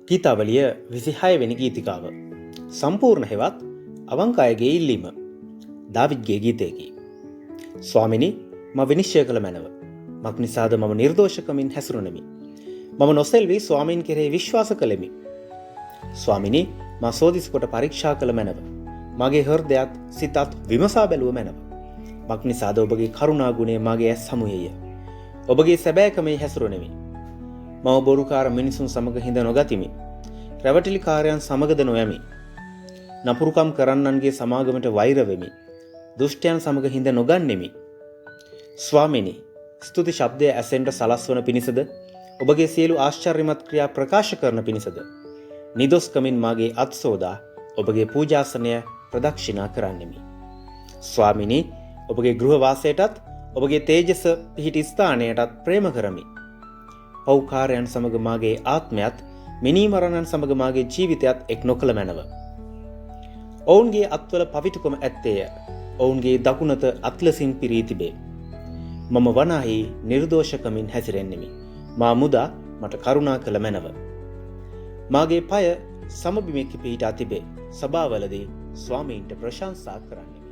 ගීතාවලිය 26 වෙනි ගීතිකාව. සම්පූර්ණ හෙවත් අවංක අයගේ ඉල්ලීම. දාවිඩ්ගේ ගීතයකි. ස්වාමිනි, මම විනිශ්චය කළ මැනව. මක් නිසාද මම නිර්දෝෂකමින් හැසිරුණෙමි. මම නොසෙල්වී ස්වාමීන් කෙරෙහි විශ්වාස කළෙමි. ස්වාමිනි, මා සෝදිසි කොට පරීක්ෂා කළ මැනව. මගේ හෘදයත් සිතත් විමසා බැලුව මැනව. මක් නිසාද ඔබගේ කරුණා ගුණය මගේ ඇස් හමුයේය. ඔබගේ සැබෑකමෙහි හැසිරුණෙමි. මම බොරුකාර මිනිසුන් සමග හිඳ නොගතිමි. රැවටිලිකාරයන් සමගද නොයමි. නපුරුකම් කරන්නන්ගේ සමාගමට වෛර වෙමි. දුෂ්ටයන් සමග හිඳ නොගන්නෙමි. ස්වාමිනි, ස්තුති ශබ්දය ඇසෙන්ට සලස්වන පිණිසද, ඔබගේ සියලු ආශ්චර්යමත් ක්‍රියා ප්‍රකාශ කරන පිණිසද, නිදොස්කමින් මාගේ අත් සෝදා ඔබගේ පූජාසනය ප්‍රදක්ෂිනා කරන්නෙමි. ස්වාමිනි, ඔබගේ ගෘහවාසයටත් ඔබගේ තේජස පිහිටි ස්ථානයටත් ප්‍රේම කරමි. පෞකාරයන් සමග මාගේ ආත්මයත් මිනීමරණන් සමග මාගේ ජීවිතයත් එක් නොකළ මැනව. ඔවුන්ගේ අත්වල පවිටුකම ඇත්තේය. ඔවුන්ගේ දකුණත අත්ලසින් පිරී තිබේ. මම වනාහි නිර්දෝෂකමින් හැසිරෙන්නෙමි. මා මුදා මට කරුණා කළ මැනව. මාගේ පය සමබිමෙකි පිහිටා තිබේ. සභාවලදී ස්වාමීන්ට ප්‍රශංසා කරන්න.